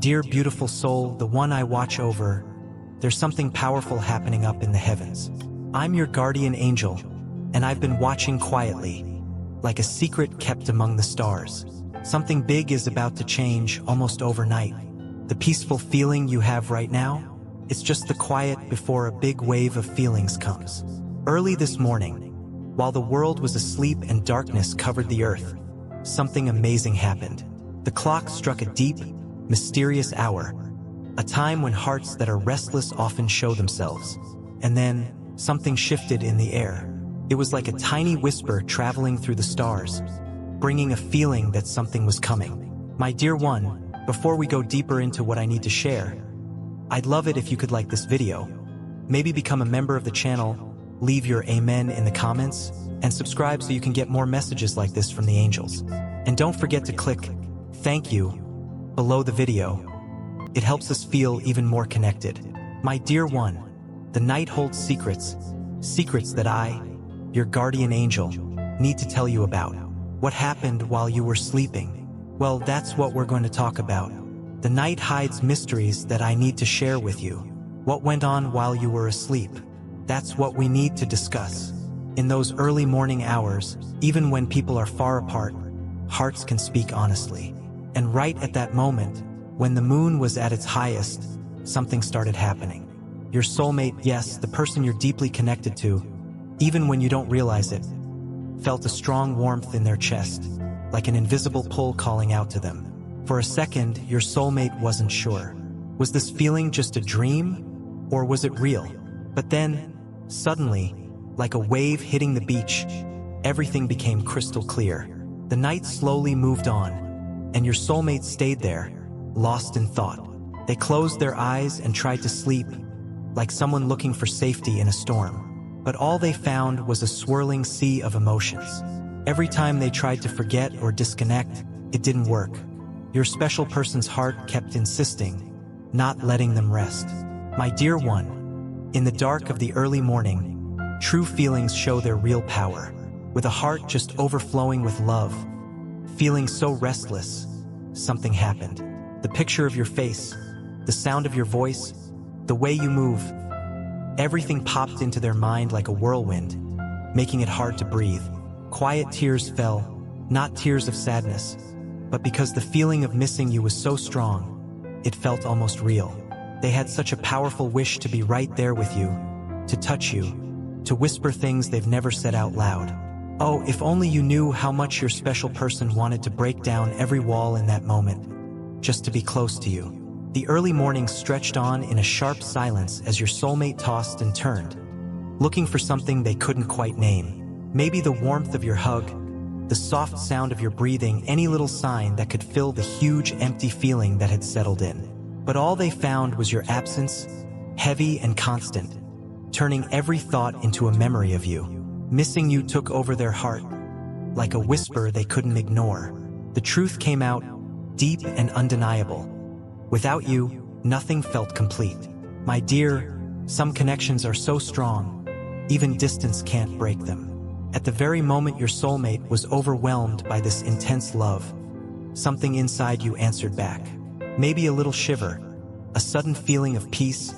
Dear beautiful soul, the one I watch over, there's something powerful happening up in the heavens. I'm your guardian angel, and I've been watching quietly, like a secret kept among the stars. Something big is about to change almost overnight. The peaceful feeling you have right now, it's just the quiet before a big wave of feelings comes. Early this morning, while the world was asleep and darkness covered the earth, something amazing happened. The clock struck a deep, mysterious hour, a time when hearts that are restless often show themselves. And then, something shifted in the air. It was like a tiny whisper traveling through the stars, bringing a feeling that something was coming. My dear one, before we go deeper into what I need to share, I'd love it if you could like this video, maybe become a member of the channel, leave your amen in the comments, and subscribe so you can get more messages like this from the angels. And don't forget to click "Thank you" below the video. It helps us feel even more connected. My dear one, the night holds secrets, secrets that I, your guardian angel, need to tell you about. What happened while you were sleeping? Well, that's what we're going to talk about. The night hides mysteries that I need to share with you. What went on while you were asleep? That's what we need to discuss. In those early morning hours, even when people are far apart, hearts can speak honestly. And right at that moment, when the moon was at its highest, something started happening. Your soulmate, yes, the person you're deeply connected to, even when you don't realize it, felt a strong warmth in their chest, like an invisible pull calling out to them. For a second, your soulmate wasn't sure. Was this feeling just a dream, or was it real? But then, suddenly, like a wave hitting the beach, everything became crystal clear. The night slowly moved on, and your soulmate stayed there, lost in thought. They closed their eyes and tried to sleep, like someone looking for safety in a storm. But all they found was a swirling sea of emotions. Every time they tried to forget or disconnect, it didn't work. Your special person's heart kept insisting, not letting them rest. My dear one, in the dark of the early morning, true feelings show their real power. With a heart just overflowing with love, feeling so restless, something happened. The picture of your face, the sound of your voice, the way you move, everything popped into their mind like a whirlwind, making it hard to breathe. Quiet tears fell, not tears of sadness, but because the feeling of missing you was so strong, it felt almost real. They had such a powerful wish to be right there with you, to touch you, to whisper things they've never said out loud. Oh, if only you knew how much your special person wanted to break down every wall in that moment, just to be close to you. The early morning stretched on in a sharp silence as your soulmate tossed and turned, looking for something they couldn't quite name. Maybe the warmth of your hug, the soft sound of your breathing, any little sign that could fill the huge empty feeling that had settled in. But all they found was your absence, heavy and constant, turning every thought into a memory of you. Missing you took over their heart, like a whisper they couldn't ignore. The truth came out, deep and undeniable. Without you, nothing felt complete. My dear, some connections are so strong, even distance can't break them. At the very moment your soulmate was overwhelmed by this intense love, something inside you answered back. Maybe a little shiver, a sudden feeling of peace,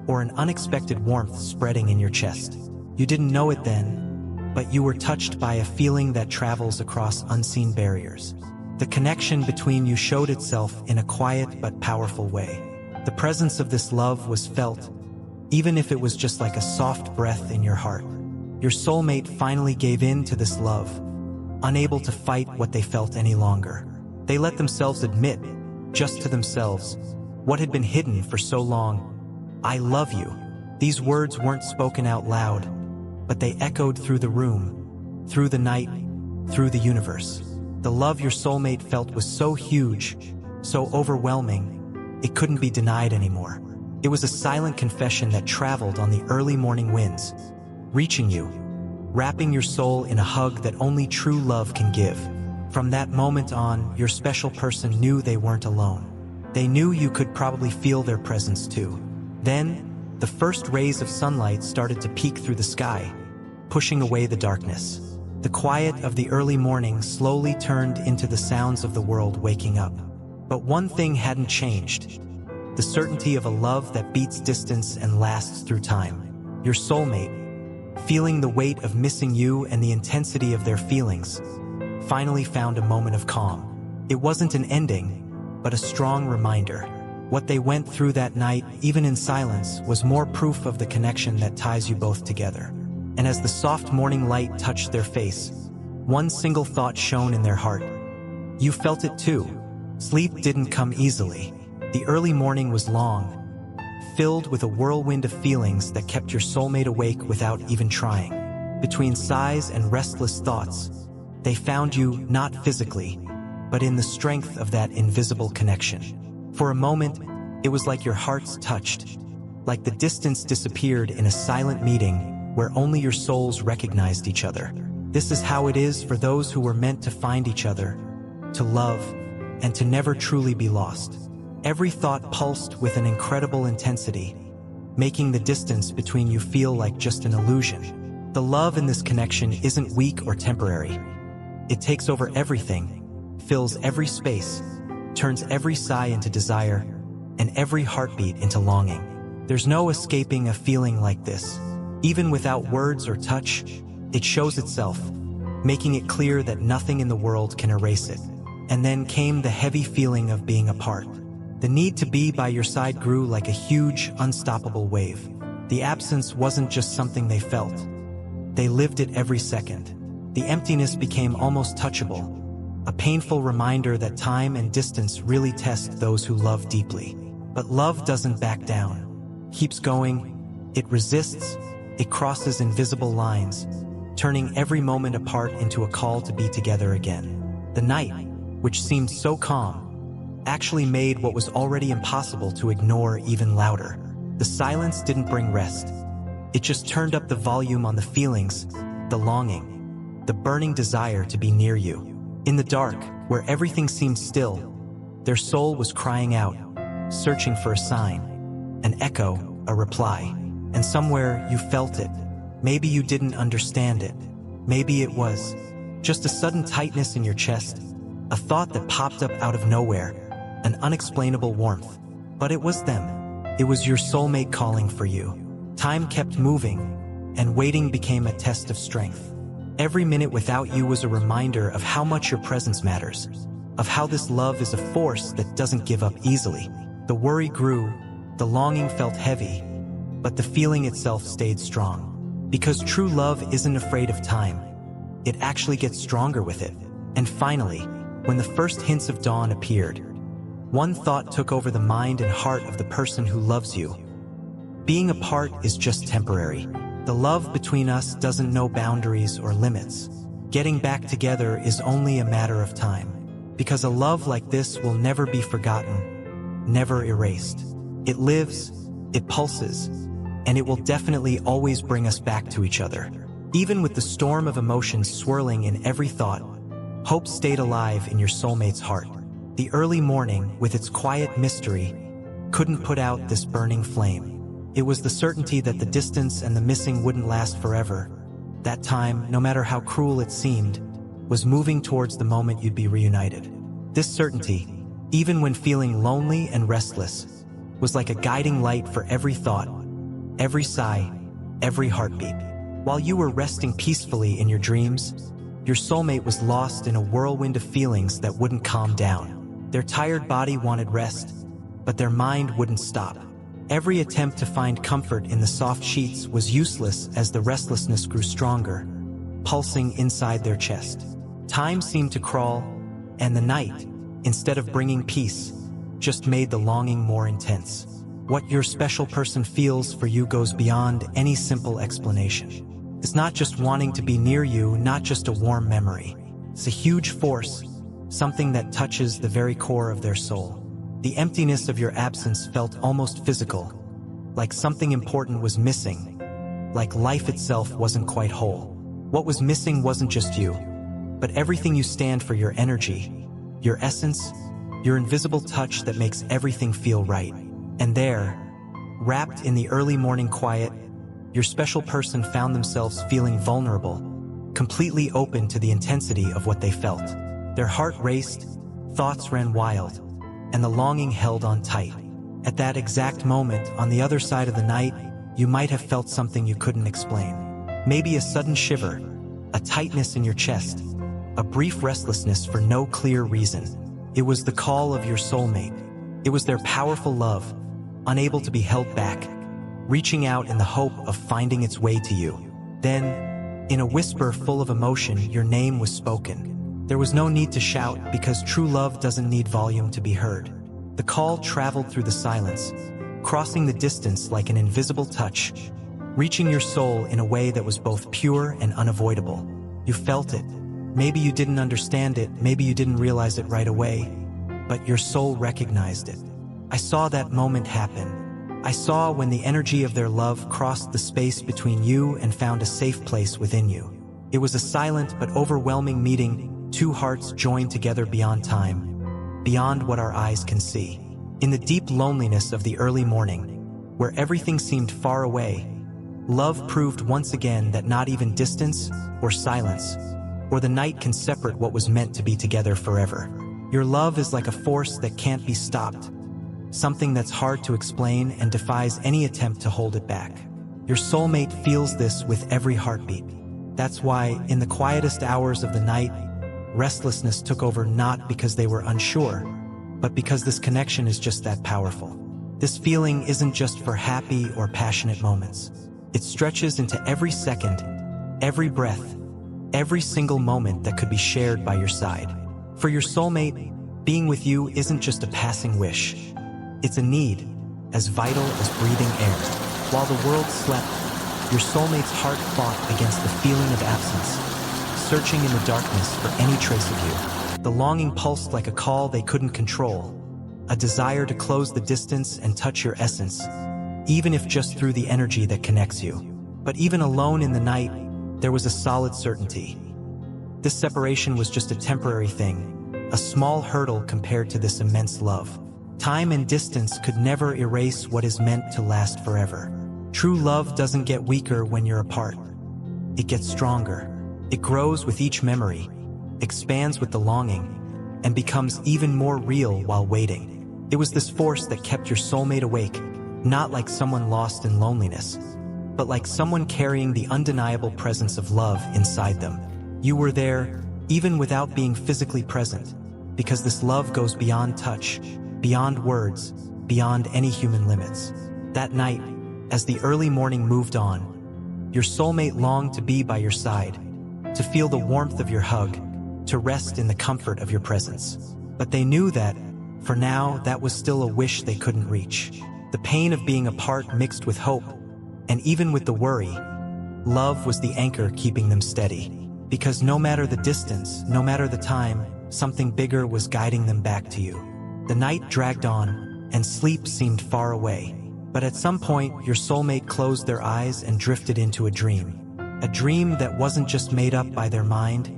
or an unexpected warmth spreading in your chest. You didn't know it then, but you were touched by a feeling that travels across unseen barriers. The connection between you showed itself in a quiet but powerful way. The presence of this love was felt, even if it was just like a soft breath in your heart. Your soulmate finally gave in to this love, unable to fight what they felt any longer. They let themselves admit, just to themselves, what had been hidden for so long. I love you. These words weren't spoken out loud, but they echoed through the room, through the night, through the universe. The love your soulmate felt was so huge, so overwhelming, it couldn't be denied anymore. It was a silent confession that traveled on the early morning winds, reaching you, wrapping your soul in a hug that only true love can give. From that moment on, your special person knew they weren't alone. They knew you could probably feel their presence too. Then, the first rays of sunlight started to peek through the sky, pushing away the darkness. The quiet of the early morning slowly turned into the sounds of the world waking up. But one thing hadn't changed: the certainty of a love that beats distance and lasts through time. Your soulmate, feeling the weight of missing you and the intensity of their feelings, finally found a moment of calm. It wasn't an ending, but a strong reminder. What they went through that night, even in silence, was more proof of the connection that ties you both together. And as the soft morning light touched their face, one single thought shone in their heart. You felt it too. Sleep didn't come easily. The early morning was long, filled with a whirlwind of feelings that kept your soulmate awake without even trying. Between sighs and restless thoughts, they found you not physically, but in the strength of that invisible connection. For a moment, it was like your hearts touched, like the distance disappeared in a silent meeting where only your souls recognized each other. This is how it is for those who were meant to find each other, to love, and to never truly be lost. Every thought pulsed with an incredible intensity, making the distance between you feel like just an illusion. The love in this connection isn't weak or temporary. It takes over everything, fills every space, turns every sigh into desire, and every heartbeat into longing. There's no escaping a feeling like this. Even without words or touch, it shows itself, making it clear that nothing in the world can erase it. And then came the heavy feeling of being apart. The need to be by your side grew like a huge, unstoppable wave. The absence wasn't just something they felt. They lived it every second. The emptiness became almost touchable, a painful reminder that time and distance really test those who love deeply. But love doesn't back down. Keeps going. It resists. It crosses invisible lines, turning every moment apart into a call to be together again. The night, which seemed so calm, actually made what was already impossible to ignore even louder. The silence didn't bring rest. It just turned up the volume on the feelings, the longing, the burning desire to be near you. In the dark, where everything seemed still, their soul was crying out, searching for a sign, an echo, a reply. And somewhere you felt it. Maybe you didn't understand it. Maybe it was just a sudden tightness in your chest, a thought that popped up out of nowhere, an unexplainable warmth. But it was them. It was your soulmate calling for you. Time kept moving, and waiting became a test of strength. Every minute without you was a reminder of how much your presence matters, of how this love is a force that doesn't give up easily. The worry grew, the longing felt heavy, but the feeling itself stayed strong. Because true love isn't afraid of time. It actually gets stronger with it. And finally, when the first hints of dawn appeared, one thought took over the mind and heart of the person who loves you. Being apart is just temporary. The love between us doesn't know boundaries or limits. Getting back together is only a matter of time. Because a love like this will never be forgotten, never erased. It lives, it pulses, and it will definitely always bring us back to each other. Even with the storm of emotions swirling in every thought, hope stayed alive in your soulmate's heart. The early morning, with its quiet mystery, couldn't put out this burning flame. It was the certainty that the distance and the missing wouldn't last forever. That time, no matter how cruel it seemed, was moving towards the moment you'd be reunited. This certainty, even when feeling lonely and restless, was like a guiding light for every thought, every sigh, every heartbeat. While you were resting peacefully in your dreams, your soulmate was lost in a whirlwind of feelings that wouldn't calm down. Their tired body wanted rest, but their mind wouldn't stop. Every attempt to find comfort in the soft sheets was useless as the restlessness grew stronger, pulsing inside their chest. Time seemed to crawl, and the night, instead of bringing peace, just made the longing more intense. What your special person feels for you goes beyond any simple explanation. It's not just wanting to be near you, not just a warm memory. It's a huge force, something that touches the very core of their soul. The emptiness of your absence felt almost physical, like something important was missing, like life itself wasn't quite whole. What was missing wasn't just you, but everything you stand for: your energy, your essence, your invisible touch that makes everything feel right. And there, wrapped in the early morning quiet, your special person found themselves feeling vulnerable, completely open to the intensity of what they felt. Their heart raced, thoughts ran wild, and the longing held on tight. At that exact moment, on the other side of the night, you might have felt something you couldn't explain. Maybe a sudden shiver, a tightness in your chest, a brief restlessness for no clear reason. It was the call of your soulmate. It was their powerful love, unable to be held back, reaching out in the hope of finding its way to you. Then, in a whisper full of emotion, your name was spoken. There was no need to shout, because true love doesn't need volume to be heard. The call traveled through the silence, crossing the distance like an invisible touch, reaching your soul in a way that was both pure and unavoidable. You felt it. Maybe you didn't understand it, maybe you didn't realize it right away, but your soul recognized it. I saw that moment happen. I saw when the energy of their love crossed the space between you and found a safe place within you. It was a silent but overwhelming meeting, two hearts joined together beyond time, beyond what our eyes can see. In the deep loneliness of the early morning, where everything seemed far away, love proved once again that not even distance or silence or the night can separate what was meant to be together forever. Your love is like a force that can't be stopped, something that's hard to explain and defies any attempt to hold it back. Your soulmate feels this with every heartbeat. That's why, in the quietest hours of the night, restlessness took over, not because they were unsure, but because this connection is just that powerful. This feeling isn't just for happy or passionate moments. It stretches into every second, every breath, every single moment that could be shared by your side. For your soulmate, being with you isn't just a passing wish. It's a need, as vital as breathing air. While the world slept, your soulmate's heart fought against the feeling of absence, searching in the darkness for any trace of you. The longing pulsed like a call they couldn't control, a desire to close the distance and touch your essence, even if just through the energy that connects you. But even alone in the night, there was a solid certainty. This separation was just a temporary thing, a small hurdle compared to this immense love. Time and distance could never erase what is meant to last forever. True love doesn't get weaker when you're apart. It gets stronger. It grows with each memory, expands with the longing, and becomes even more real while waiting. It was this force that kept your soulmate awake, not like someone lost in loneliness, but like someone carrying the undeniable presence of love inside them. You were there, even without being physically present, because this love goes beyond touch, beyond words, beyond any human limits. That night, as the early morning moved on, your soulmate longed to be by your side, to feel the warmth of your hug, to rest in the comfort of your presence. But they knew that, for now, that was still a wish they couldn't reach. The pain of being apart mixed with hope, and even with the worry, love was the anchor keeping them steady. Because no matter the distance, no matter the time, something bigger was guiding them back to you. The night dragged on, and sleep seemed far away. But at some point, your soulmate closed their eyes and drifted into a dream. A dream that wasn't just made up by their mind,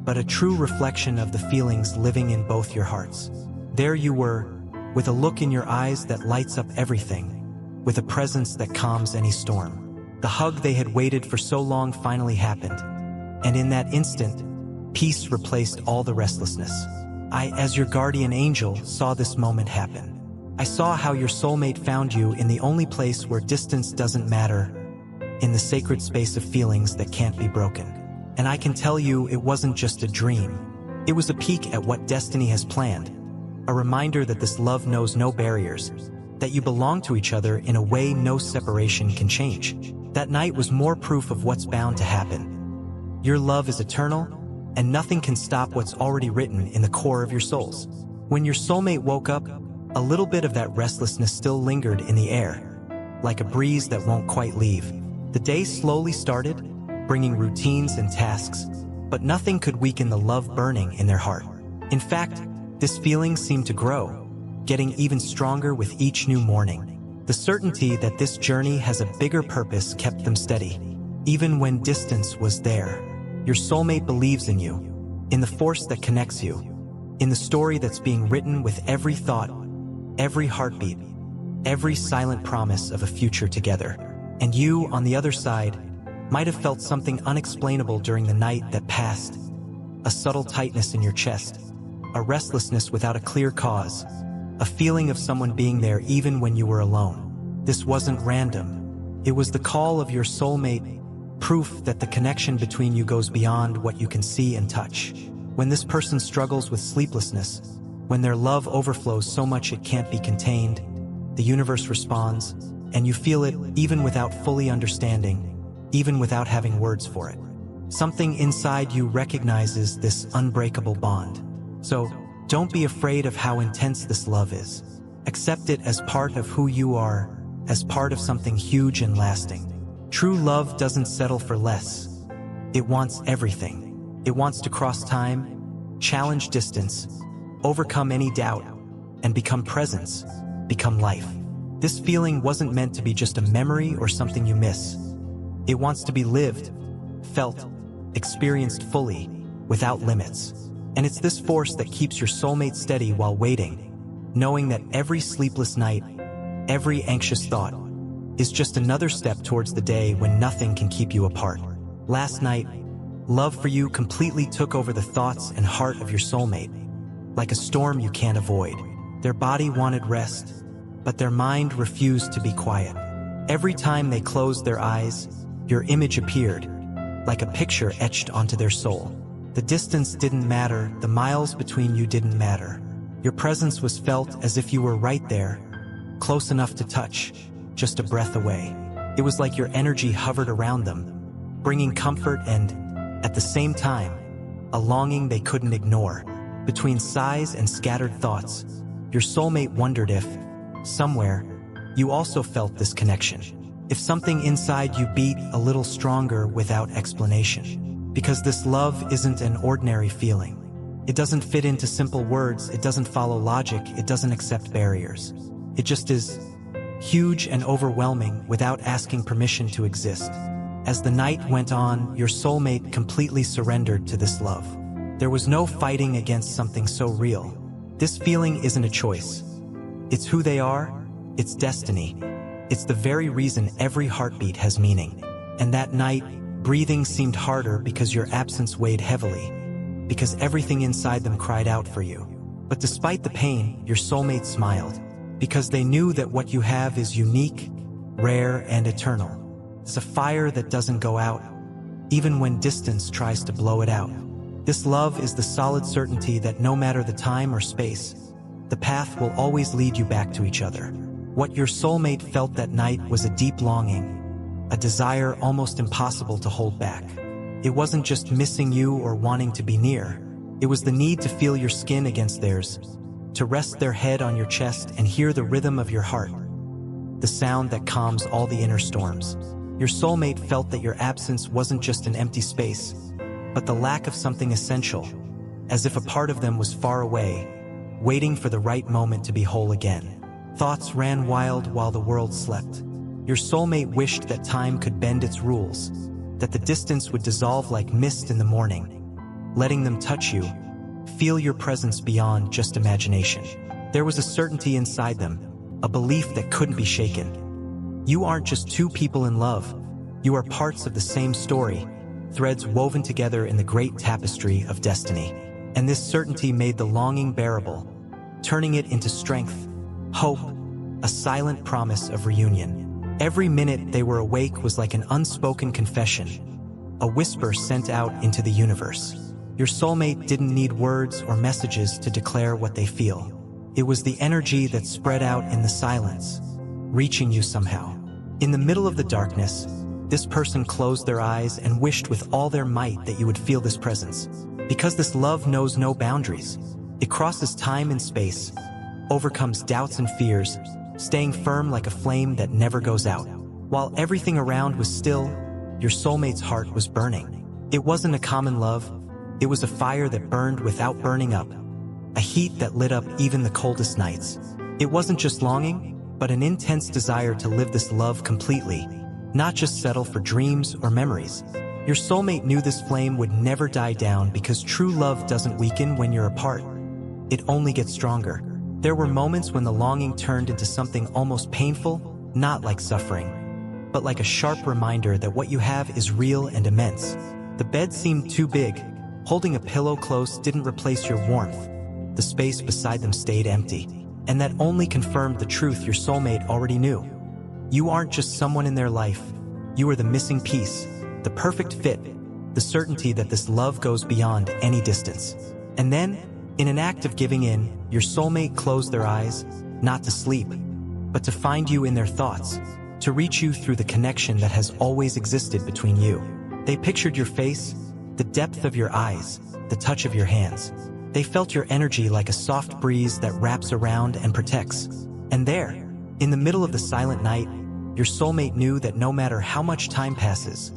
but a true reflection of the feelings living in both your hearts. There you were, with a look in your eyes that lights up everything, with a presence that calms any storm. The hug they had waited for so long finally happened, and in that instant, peace replaced all the restlessness. I, as your guardian angel, saw this moment happen. I saw how your soulmate found you in the only place where distance doesn't matter, in the sacred space of feelings that can't be broken. And I can tell you, it wasn't just a dream. It was a peek at what destiny has planned, a reminder that this love knows no barriers, that you belong to each other in a way no separation can change. That night was more proof of what's bound to happen. Your love is eternal, and nothing can stop what's already written in the core of your souls. When your soulmate woke up, a little bit of that restlessness still lingered in the air, like a breeze that won't quite leave. The day slowly started, bringing routines and tasks, but nothing could weaken the love burning in their heart. In fact, this feeling seemed to grow, getting even stronger with each new morning. The certainty that this journey has a bigger purpose kept them steady, even when distance was there. Your soulmate believes in you, in the force that connects you, in the story that's being written with every thought, every heartbeat, every silent promise of a future together. And you, on the other side, might have felt something unexplainable during the night that passed, a subtle tightness in your chest, a restlessness without a clear cause, a feeling of someone being there even when you were alone. This wasn't random. It was the call of your soulmate, proof that the connection between you goes beyond what you can see and touch. When this person struggles with sleeplessness, when their love overflows so much it can't be contained, the universe responds, and you feel it even without fully understanding, even without having words for it. Something inside you recognizes this unbreakable bond. So, don't be afraid of how intense this love is. Accept it as part of who you are, as part of something huge and lasting. True love doesn't settle for less. It wants everything. It wants to cross time, challenge distance, overcome any doubt, and become presence, become life. This feeling wasn't meant to be just a memory or something you miss. It wants to be lived, felt, experienced fully, without limits. And it's this force that keeps your soulmate steady while waiting, knowing that every sleepless night, every anxious thought, is just another step towards the day when nothing can keep you apart. Last night, love for you completely took over the thoughts and heart of your soulmate. Like a storm you can't avoid. Their body wanted rest, but their mind refused to be quiet. Every time they closed their eyes, your image appeared, like a picture etched onto their soul. The distance didn't matter, the miles between you didn't matter. Your presence was felt as if you were right there, close enough to touch, just a breath away. It was like your energy hovered around them, bringing comfort and, at the same time, a longing they couldn't ignore. Between sighs and scattered thoughts, your soulmate wondered if, somewhere, you also felt this connection. If something inside you beat a little stronger without explanation. Because this love isn't an ordinary feeling. It doesn't fit into simple words, it doesn't follow logic, it doesn't accept barriers. It just is huge and overwhelming without asking permission to exist. As the night went on, your soulmate completely surrendered to this love. There was no fighting against something so real. This feeling isn't a choice. It's who they are, it's destiny. It's the very reason every heartbeat has meaning. And that night, breathing seemed harder because your absence weighed heavily, because everything inside them cried out for you. But despite the pain, your soulmate smiled, because they knew that what you have is unique, rare, and eternal. It's a fire that doesn't go out, even when distance tries to blow it out. This love is the solid certainty that no matter the time or space, the path will always lead you back to each other. What your soulmate felt that night was a deep longing, a desire almost impossible to hold back. It wasn't just missing you or wanting to be near. It was the need to feel your skin against theirs, to rest their head on your chest and hear the rhythm of your heart, the sound that calms all the inner storms. Your soulmate felt that your absence wasn't just an empty space, but the lack of something essential, as if a part of them was far away, waiting for the right moment to be whole again. Thoughts ran wild while the world slept. Your soulmate wished that time could bend its rules, that the distance would dissolve like mist in the morning, letting them touch you, feel your presence beyond just imagination. There was a certainty inside them, a belief that couldn't be shaken. You aren't just two people in love. You are parts of the same story, threads woven together in the great tapestry of destiny. And this certainty made the longing bearable, turning it into strength, hope, a silent promise of reunion. Every minute they were awake was like an unspoken confession, a whisper sent out into the universe. Your soulmate didn't need words or messages to declare what they feel. It was the energy that spread out in the silence, reaching you somehow. In the middle of the darkness, this person closed their eyes and wished with all their might that you would feel this presence. Because this love knows no boundaries. It crosses time and space, overcomes doubts and fears, staying firm like a flame that never goes out. While everything around was still, your soulmate's heart was burning. It wasn't a common love, it was a fire that burned without burning up, a heat that lit up even the coldest nights. It wasn't just longing, but an intense desire to live this love completely, not just settle for dreams or memories. Your soulmate knew this flame would never die down because true love doesn't weaken when you're apart. It only gets stronger. There were moments when the longing turned into something almost painful, not like suffering, but like a sharp reminder that what you have is real and immense. The bed seemed too big. Holding a pillow close didn't replace your warmth. The space beside them stayed empty. and that only confirmed the truth your soulmate already knew. You aren't just someone in their life, you are the missing piece, the perfect fit, the certainty that this love goes beyond any distance. And then, in an act of giving in, your soulmate closed their eyes, not to sleep, but to find you in their thoughts, to reach you through the connection that has always existed between you. They pictured your face, the depth of your eyes, the touch of your hands. They felt your energy like a soft breeze that wraps around and protects. And there, in the middle of the silent night, your soulmate knew that no matter how much time passes,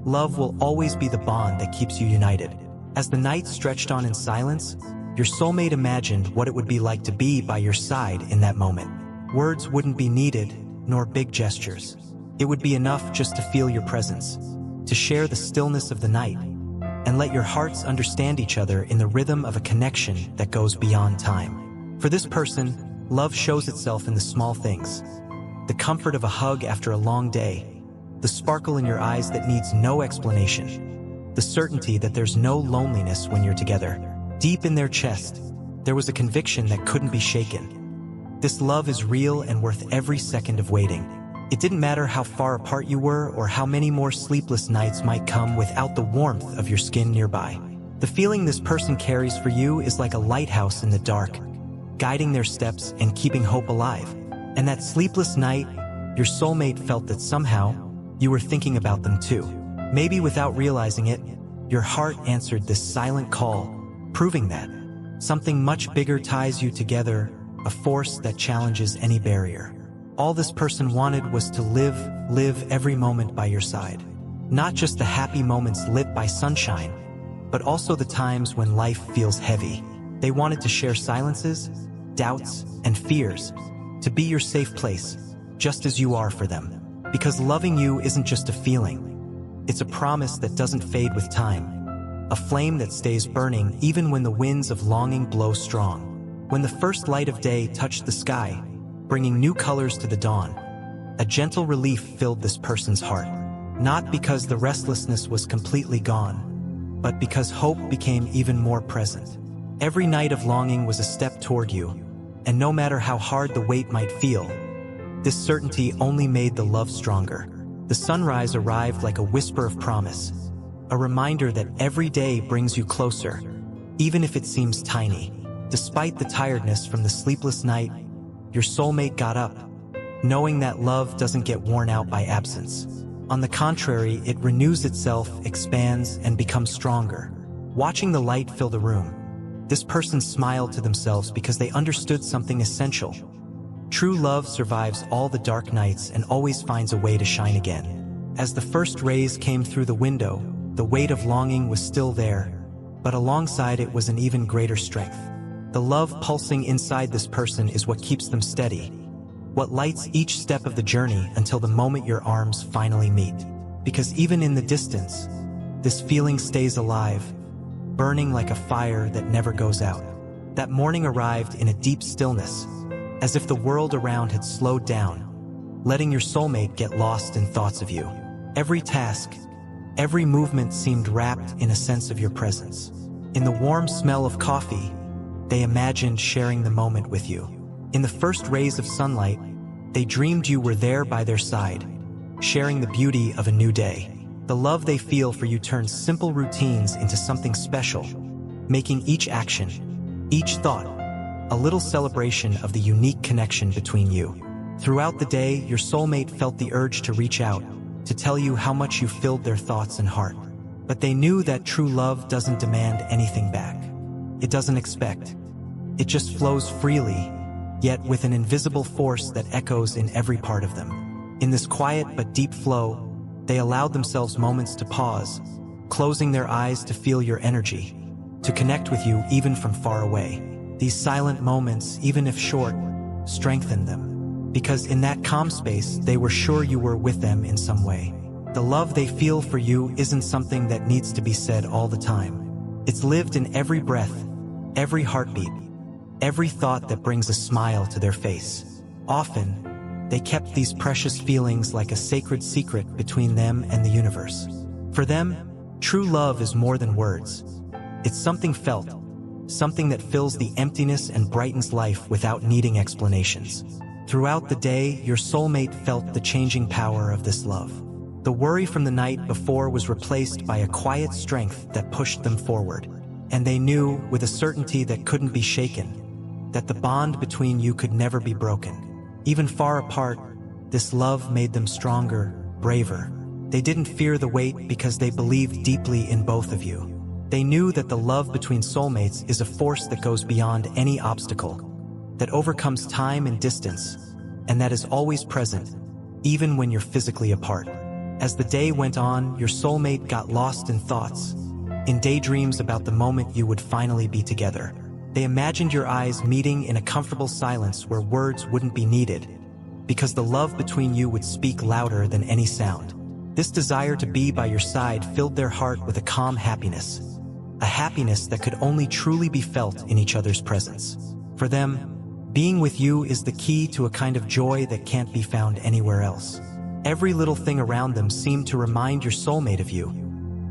love will always be the bond that keeps you united. As the night stretched on in silence, your soulmate imagined what it would be like to be by your side in that moment. Words wouldn't be needed, nor big gestures. It would be enough just to feel your presence, to share the stillness of the night, and let your hearts understand each other in the rhythm of a connection that goes beyond time. For this person, love shows itself in the small things. The comfort of a hug after a long day, the sparkle in your eyes that needs no explanation, the certainty that there's no loneliness when you're together. Deep in their chest, there was a conviction that couldn't be shaken. This love is real and worth every second of waiting. It didn't matter how far apart you were or how many more sleepless nights might come without the warmth of your skin nearby. The feeling this person carries for you is like a lighthouse in the dark, guiding their steps and keeping hope alive. And that sleepless night, your soulmate felt that somehow you were thinking about them too. Maybe without realizing it, your heart answered this silent call, proving that something much bigger ties you together, a force that challenges any barrier. All this person wanted was to live every moment by your side. Not just the happy moments lit by sunshine, but also the times when life feels heavy. They wanted to share silences, doubts, and fears, to be your safe place, just as you are for them. Because loving you isn't just a feeling. It's a promise that doesn't fade with time. A flame that stays burning even when the winds of longing blow strong. When the first light of day touched the sky, bringing new colors to the dawn, a gentle relief filled this person's heart. Not because the restlessness was completely gone, but because hope became even more present. Every night of longing was a step toward you, and no matter how hard the weight might feel, this certainty only made the love stronger. The sunrise arrived like a whisper of promise, a reminder that every day brings you closer, even if it seems tiny. Despite the tiredness from the sleepless night, your soulmate got up, knowing that love doesn't get worn out by absence. On the contrary, it renews itself, expands, and becomes stronger. Watching the light fill the room, this person smiled to themselves because they understood something essential. True love survives all the dark nights and always finds a way to shine again. As the first rays came through the window, the weight of longing was still there, but alongside it was an even greater strength. The love pulsing inside this person is what keeps them steady, what lights each step of the journey until the moment your arms finally meet. Because even in the distance, this feeling stays alive, burning like a fire that never goes out. That morning arrived in a deep stillness, as if the world around had slowed down, letting your soulmate get lost in thoughts of you. Every task, every movement seemed wrapped in a sense of your presence. In the warm smell of coffee, they imagined sharing the moment with you. In the first rays of sunlight, they dreamed you were there by their side, sharing the beauty of a new day. The love they feel for you turns simple routines into something special, making each action, each thought, a little celebration of the unique connection between you. Throughout the day, your soulmate felt the urge to reach out, to tell you how much you filled their thoughts and heart. But they knew that true love doesn't demand anything back. It doesn't expect. It just flows freely, yet with an invisible force that echoes in every part of them. In this quiet but deep flow, they allowed themselves moments to pause, closing their eyes to feel your energy, to connect with you even from far away. These silent moments, even if short, strengthened them, because in that calm space, they were sure you were with them in some way. The love they feel for you isn't something that needs to be said all the time. It's lived in every breath, every heartbeat, every thought that brings a smile to their face. Often, they kept these precious feelings like a sacred secret between them and the universe. For them, true love is more than words. It's something felt, something that fills the emptiness and brightens life without needing explanations. Throughout the day, your soulmate felt the changing power of this love. The worry from the night before was replaced by a quiet strength that pushed them forward. And they knew, with a certainty that couldn't be shaken, that the bond between you could never be broken. Even far apart, this love made them stronger, braver. They didn't fear the weight because they believed deeply in both of you. They knew that the love between soulmates is a force that goes beyond any obstacle, that overcomes time and distance, and that is always present, even when you're physically apart. As the day went on, your soulmate got lost in thoughts, in daydreams about the moment you would finally be together. They imagined your eyes meeting in a comfortable silence where words wouldn't be needed, because the love between you would speak louder than any sound. This desire to be by your side filled their heart with a calm happiness, a happiness that could only truly be felt in each other's presence. For them, being with you is the key to a kind of joy that can't be found anywhere else. Every little thing around them seemed to remind your soulmate of you.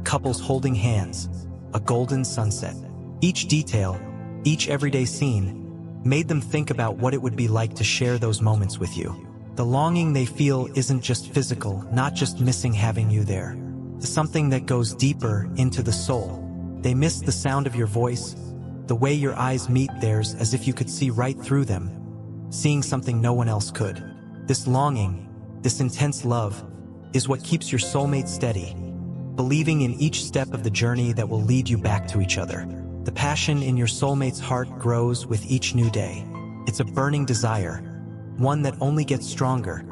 Couples holding hands, a golden sunset. Each detail, each everyday scene, made them think about what it would be like to share those moments with you. The longing they feel isn't just physical, not just missing having you there. It's something that goes deeper into the soul. They miss the sound of your voice, the way your eyes meet theirs as if you could see right through them, seeing something no one else could. This longing, this intense love, is what keeps your soulmate steady, believing in each step of the journey that will lead you back to each other. The passion in your soulmate's heart grows with each new day. It's a burning desire, one that only gets stronger,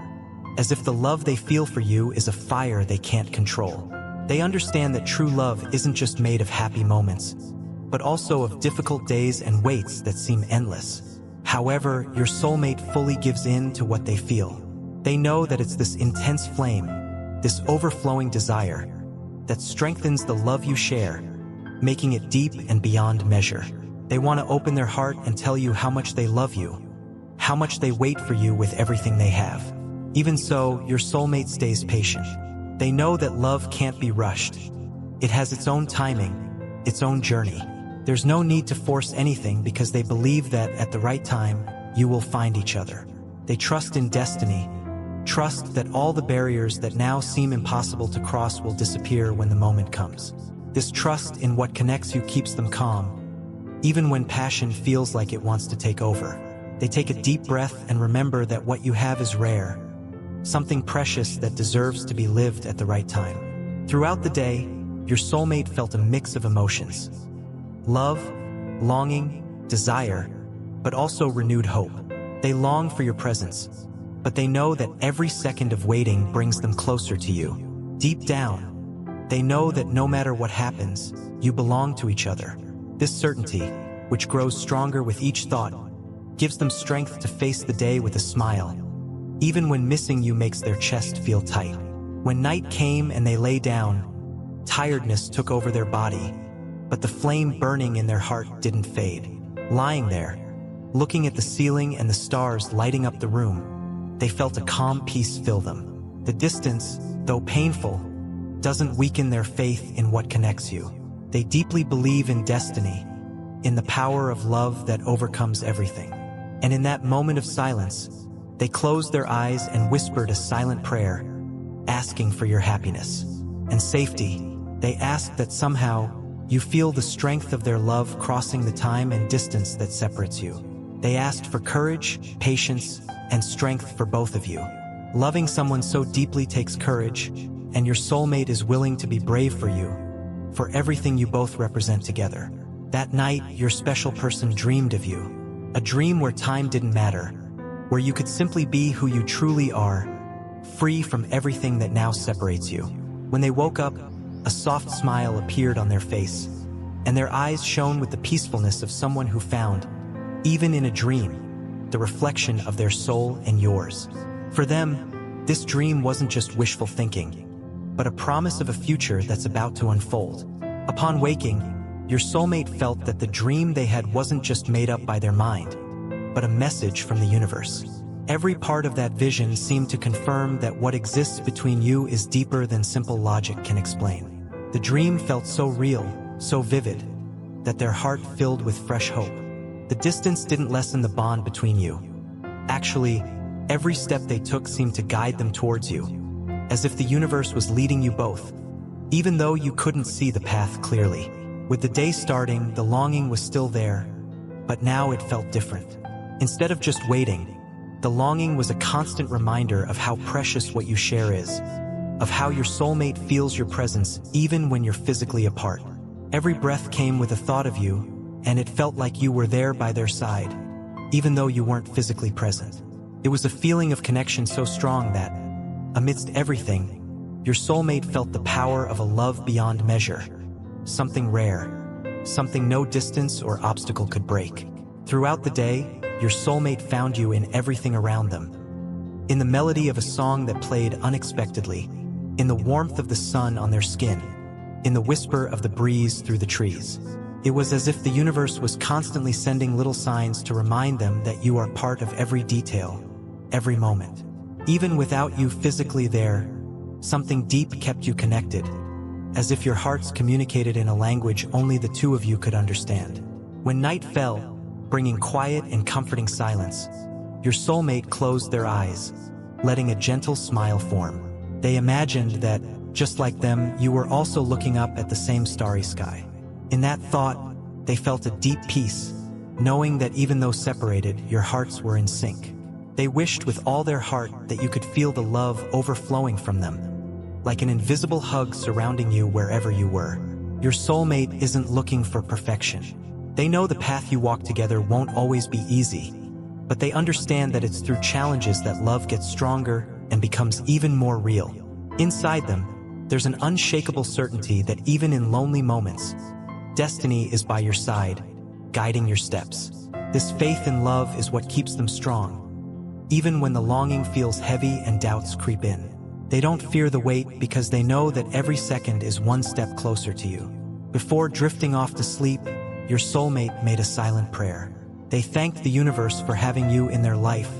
as if the love they feel for you is a fire they can't control. They understand that true love isn't just made of happy moments, but also of difficult days and waits that seem endless. However, your soulmate fully gives in to what they feel. They know that it's this intense flame, this overflowing desire, that strengthens the love you share, making it deep and beyond measure. They want to open their heart and tell you how much they love you, how much they wait for you with everything they have. Even so, your soulmate stays patient. They know that love can't be rushed. It has its own timing, its own journey. There's no need to force anything because they believe that at the right time, you will find each other. They trust in destiny, trust that all the barriers that now seem impossible to cross will disappear when the moment comes. This trust in what connects you keeps them calm, even when passion feels like it wants to take over. They take a deep breath and remember that what you have is rare, something precious that deserves to be lived at the right time. Throughout the day, your soulmate felt a mix of emotions: love, longing, desire, but also renewed hope. They long for your presence, but they know that every second of waiting brings them closer to you. Deep down, they know that no matter what happens, you belong to each other. This certainty, which grows stronger with each thought, gives them strength to face the day with a smile, even when missing you makes their chest feel tight. When night came and they lay down, tiredness took over their body, but the flame burning in their heart didn't fade. Lying there, looking at the ceiling and the stars lighting up the room, they felt a calm peace fill them. The distance, though painful, doesn't weaken their faith in what connects you. They deeply believe in destiny, in the power of love that overcomes everything. And in that moment of silence, they closed their eyes and whispered a silent prayer, asking for your happiness and safety. They asked that somehow you feel the strength of their love crossing the time and distance that separates you. They asked for courage, patience, and strength for both of you. Loving someone so deeply takes courage, and your soulmate is willing to be brave for you, for everything you both represent together. That night, your special person dreamed of you, a dream where time didn't matter, where you could simply be who you truly are, free from everything that now separates you. When they woke up, a soft smile appeared on their face, and their eyes shone with the peacefulness of someone who found, even in a dream, the reflection of their soul and yours. For them, this dream wasn't just wishful thinking, but a promise of a future that's about to unfold. Upon waking, your soulmate felt that the dream they had wasn't just made up by their mind, but a message from the universe. Every part of that vision seemed to confirm that what exists between you is deeper than simple logic can explain. The dream felt so real, so vivid, that their heart filled with fresh hope. The distance didn't lessen the bond between you. Actually, every step they took seemed to guide them towards you, as if the universe was leading you both, even though you couldn't see the path clearly. With the day starting, the longing was still there, but now it felt different. Instead of just waiting, the longing was a constant reminder of how precious what you share is, of how your soulmate feels your presence even when you're physically apart. Every breath came with a thought of you, and it felt like you were there by their side, even though you weren't physically present. It was a feeling of connection so strong that, amidst everything, your soulmate felt the power of a love beyond measure, something rare, something no distance or obstacle could break. Throughout the day, your soulmate found you in everything around them. In the melody of a song that played unexpectedly, in the warmth of the sun on their skin, in the whisper of the breeze through the trees. It was as if the universe was constantly sending little signs to remind them that you are part of every detail, every moment. Even without you physically there, something deep kept you connected, as if your hearts communicated in a language only the two of you could understand. When night fell, bringing quiet and comforting silence, your soulmate closed their eyes, letting a gentle smile form. They imagined that, just like them, you were also looking up at the same starry sky. In that thought, they felt a deep peace, knowing that even though separated, your hearts were in sync. They wished with all their heart that you could feel the love overflowing from them, like an invisible hug surrounding you wherever you were. Your soulmate isn't looking for perfection. They know the path you walk together won't always be easy, but they understand that it's through challenges that love gets stronger and becomes even more real. Inside them, there's an unshakable certainty that even in lonely moments, destiny is by your side, guiding your steps. This faith in love is what keeps them strong, even when the longing feels heavy and doubts creep in. They don't fear the wait because they know that every second is one step closer to you. Before drifting off to sleep, your soulmate made a silent prayer. They thanked the universe for having you in their life,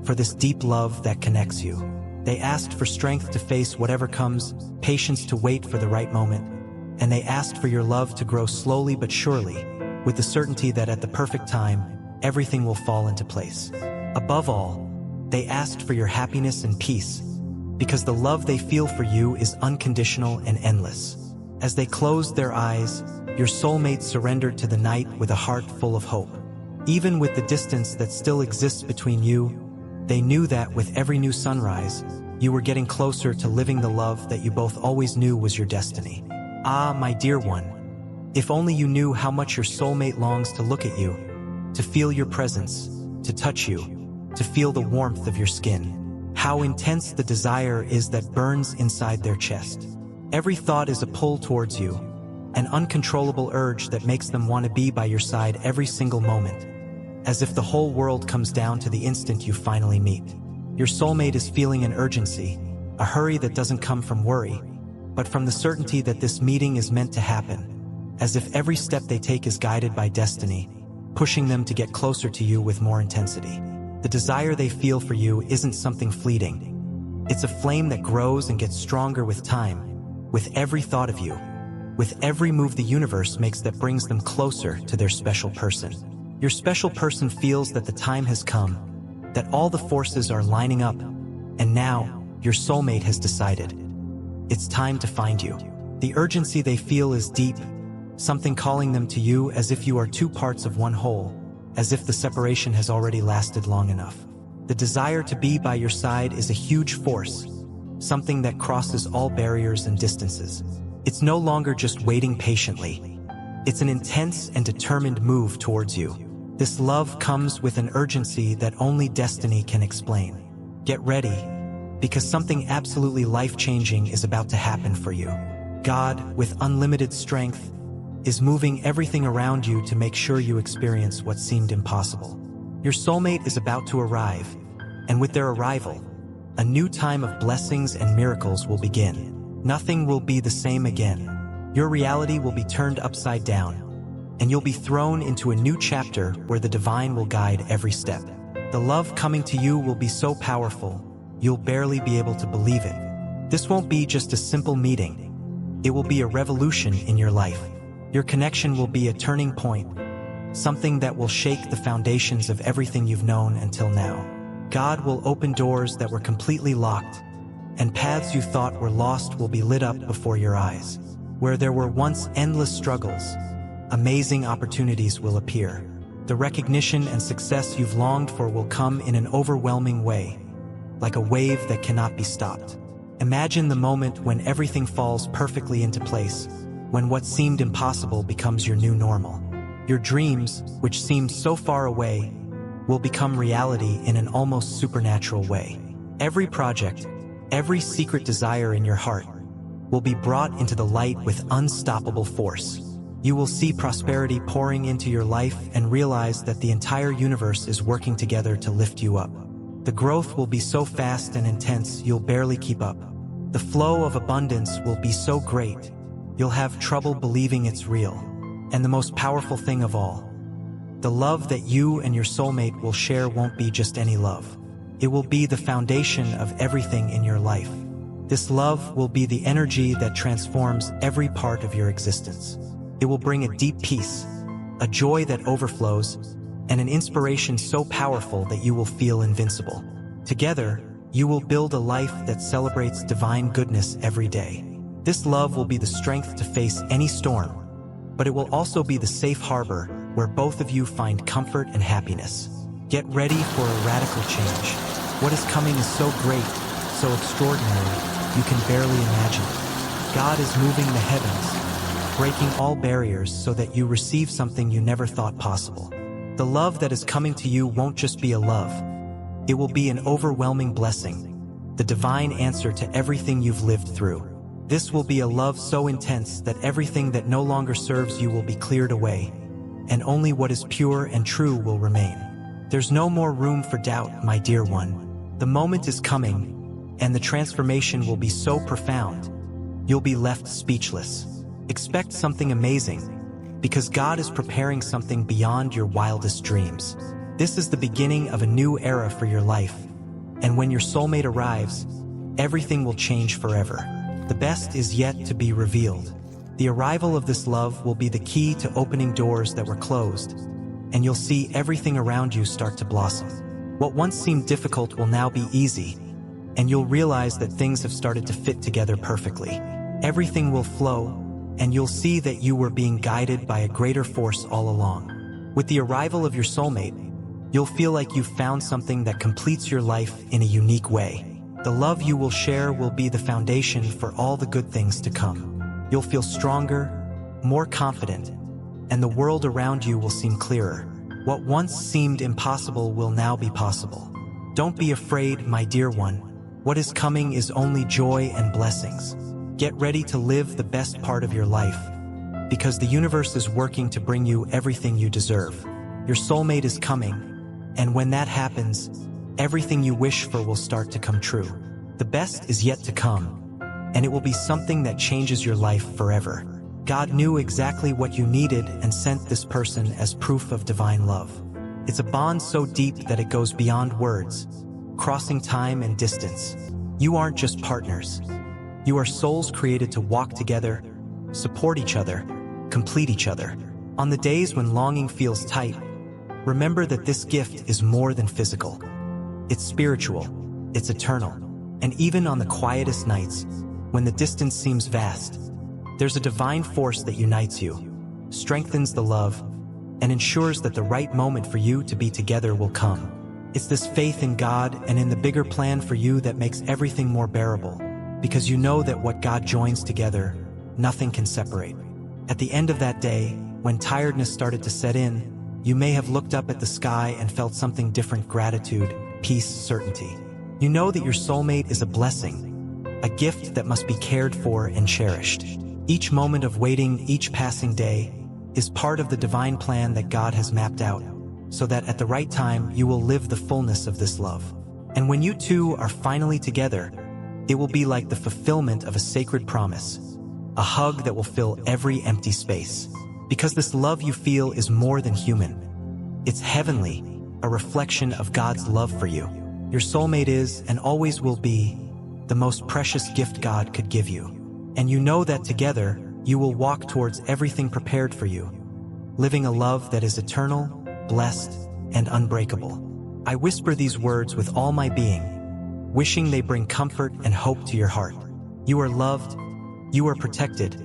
for this deep love that connects you. They asked for strength to face whatever comes, patience to wait for the right moment, and they asked for your love to grow slowly but surely, with the certainty that at the perfect time, everything will fall into place. Above all, they asked for your happiness and peace, because the love they feel for you is unconditional and endless. As they closed their eyes, your soulmate surrendered to the night with a heart full of hope. Even with the distance that still exists between you, they knew that with every new sunrise, you were getting closer to living the love that you both always knew was your destiny. Ah, my dear one, if only you knew how much your soulmate longs to look at you, to feel your presence, to touch you, to feel the warmth of your skin. How intense the desire is that burns inside their chest. Every thought is a pull towards you, an uncontrollable urge that makes them want to be by your side every single moment, as if the whole world comes down to the instant you finally meet. Your soulmate is feeling an urgency, a hurry that doesn't come from worry, but from the certainty that this meeting is meant to happen, as if every step they take is guided by destiny, pushing them to get closer to you with more intensity. The desire they feel for you isn't something fleeting. It's a flame that grows and gets stronger with time, with every thought of you, with every move the universe makes that brings them closer to their special person. Your special person feels that the time has come, that all the forces are lining up, and now, your soulmate has decided. It's time to find you. The urgency they feel is deep, something calling them to you as if you are two parts of one whole, as if the separation has already lasted long enough. The desire to be by your side is a huge force, something that crosses all barriers and distances. It's no longer just waiting patiently. It's an intense and determined move towards you. This love comes with an urgency that only destiny can explain. Get ready, because something absolutely life-changing is about to happen for you. God, with unlimited strength, is moving everything around you to make sure you experience what seemed impossible. Your soulmate is about to arrive, and with their arrival, a new time of blessings and miracles will begin. Nothing will be the same again. Your reality will be turned upside down, and you'll be thrown into a new chapter where the divine will guide every step. The love coming to you will be so powerful, you'll barely be able to believe it. This won't be just a simple meeting. It will be a revolution in your life. Your connection will be a turning point, something that will shake the foundations of everything you've known until now. God will open doors that were completely locked, and paths you thought were lost will be lit up before your eyes. Where there were once endless struggles, amazing opportunities will appear. The recognition and success you've longed for will come in an overwhelming way, like a wave that cannot be stopped. Imagine the moment when everything falls perfectly into place, when what seemed impossible becomes your new normal. Your dreams, which seemed so far away, will become reality in an almost supernatural way. Every project, every secret desire in your heart, will be brought into the light with unstoppable force. You will see prosperity pouring into your life and realize that the entire universe is working together to lift you up. The growth will be so fast and intense you'll barely keep up. The flow of abundance will be so great, you'll have trouble believing it's real. And the most powerful thing of all, the love that you and your soulmate will share won't be just any love. It will be the foundation of everything in your life. This love will be the energy that transforms every part of your existence. It will bring a deep peace, a joy that overflows, and an inspiration so powerful that you will feel invincible. Together, you will build a life that celebrates divine goodness every day. This love will be the strength to face any storm, but it will also be the safe harbor where both of you find comfort and happiness. Get ready for a radical change. What is coming is so great, so extraordinary, you can barely imagine it. God is moving the heavens, breaking all barriers so that you receive something you never thought possible. The love that is coming to you won't just be a love. It will be an overwhelming blessing, the divine answer to everything you've lived through. This will be a love so intense that everything that no longer serves you will be cleared away, and only what is pure and true will remain. There's no more room for doubt, my dear one. The moment is coming, and the transformation will be so profound, you'll be left speechless. Expect something amazing, because God is preparing something beyond your wildest dreams. This is the beginning of a new era for your life, and when your soulmate arrives, everything will change forever. The best is yet to be revealed. The arrival of this love will be the key to opening doors that were closed, and you'll see everything around you start to blossom. What once seemed difficult will now be easy, and you'll realize that things have started to fit together perfectly. Everything will flow, and you'll see that you were being guided by a greater force all along. With the arrival of your soulmate, you'll feel like you've found something that completes your life in a unique way. The love you will share will be the foundation for all the good things to come. You'll feel stronger, more confident, and the world around you will seem clearer. What once seemed impossible will now be possible. Don't be afraid, my dear one. What is coming is only joy and blessings. Get ready to live the best part of your life, because the universe is working to bring you everything you deserve. Your soulmate is coming, and when that happens, everything you wish for will start to come true. The best is yet to come, and it will be something that changes your life forever. God knew exactly what you needed and sent this person as proof of divine love. It's a bond so deep that it goes beyond words, crossing time and distance. You aren't just partners. You are souls created to walk together, support each other, complete each other. On the days when longing feels tight, remember that this gift is more than physical. It's spiritual, it's eternal, and even on the quietest nights, when the distance seems vast, there's a divine force that unites you, strengthens the love, and ensures that the right moment for you to be together will come. It's this faith in God and in the bigger plan for you that makes everything more bearable, because you know that what God joins together, nothing can separate. At the end of that day, when tiredness started to set in, you may have looked up at the sky and felt something different: gratitude, peace, certainty. You know that your soulmate is a blessing, a gift that must be cared for and cherished. Each moment of waiting, each passing day, is part of the divine plan that God has mapped out, so that at the right time you will live the fullness of this love. And when you two are finally together, it will be like the fulfillment of a sacred promise, a hug that will fill every empty space. Because this love you feel is more than human. It's heavenly, a reflection of God's love for you. Your soulmate is, and always will be, the most precious gift God could give you. And you know that together, you will walk towards everything prepared for you, living a love that is eternal, blessed, and unbreakable. I whisper these words with all my being, wishing they bring comfort and hope to your heart. You are loved, you are protected,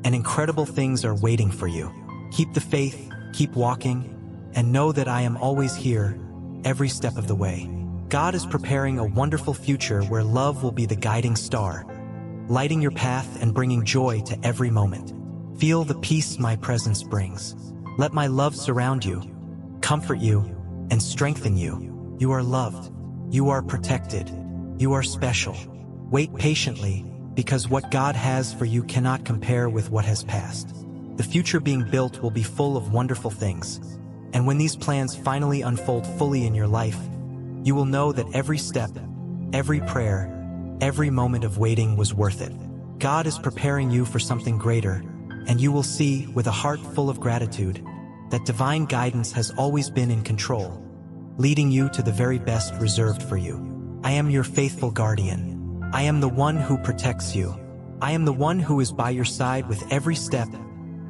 and incredible things are waiting for you. Keep the faith, keep walking, and know that I am always here, every step of the way. God is preparing a wonderful future where love will be the guiding star, lighting your path and bringing joy to every moment. Feel the peace my presence brings. Let my love surround you, comfort you, and strengthen you. You are loved. You are protected. You are special. Wait patiently, because what God has for you cannot compare with what has passed. The future being built will be full of wonderful things. And when these plans finally unfold fully in your life, you will know that every step, every prayer, every moment of waiting was worth it. God is preparing you for something greater, and you will see, with a heart full of gratitude, that divine guidance has always been in control, leading you to the very best reserved for you. I am your faithful guardian. I am the one who protects you. I am the one who is by your side with every step,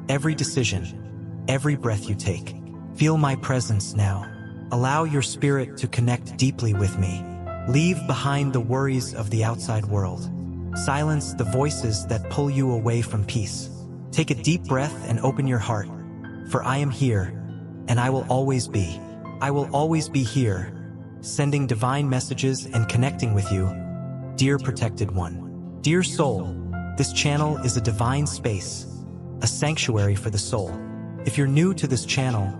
every decision, every breath you take. Feel my presence now. Allow your spirit to connect deeply with me. Leave behind the worries of the outside world. Silence the voices that pull you away from peace. Take a deep breath and open your heart, for I am here, and I will always be. I will always be here, sending divine messages and connecting with you, dear protected one. Dear soul, this channel is a divine space, a sanctuary for the soul. If you're new to this channel,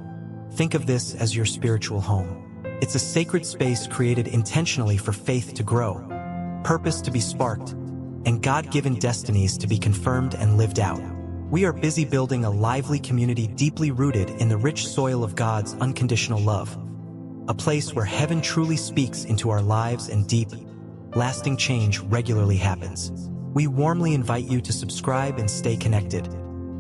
think of this as your spiritual home. It's a sacred space created intentionally for faith to grow, purpose to be sparked, and God-given destinies to be confirmed and lived out. We are busy building a lively community deeply rooted in the rich soil of God's unconditional love, a place where heaven truly speaks into our lives and deep, lasting change regularly happens. We warmly invite you to subscribe and stay connected,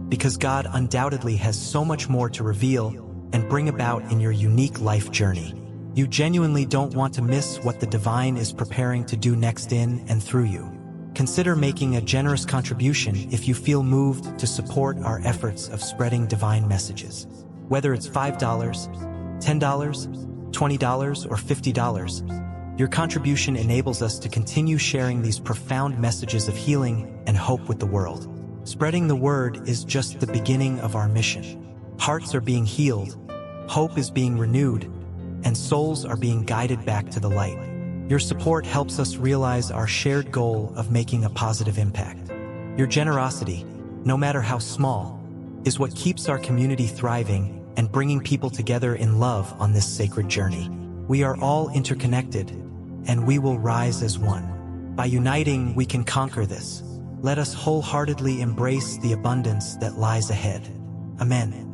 because God undoubtedly has so much more to reveal and bring about in your unique life journey. You genuinely don't want to miss what the divine is preparing to do next in and through you. Consider making a generous contribution if you feel moved to support our efforts of spreading divine messages. Whether it's $5, $10, $20, or $50, your contribution enables us to continue sharing these profound messages of healing and hope with the world. Spreading the word is just the beginning of our mission. Hearts are being healed, hope is being renewed, and souls are being guided back to the light. Your support helps us realize our shared goal of making a positive impact. Your generosity, no matter how small, is what keeps our community thriving and bringing people together in love on this sacred journey. We are all interconnected, and we will rise as one. By uniting, we can conquer this. Let us wholeheartedly embrace the abundance that lies ahead. Amen.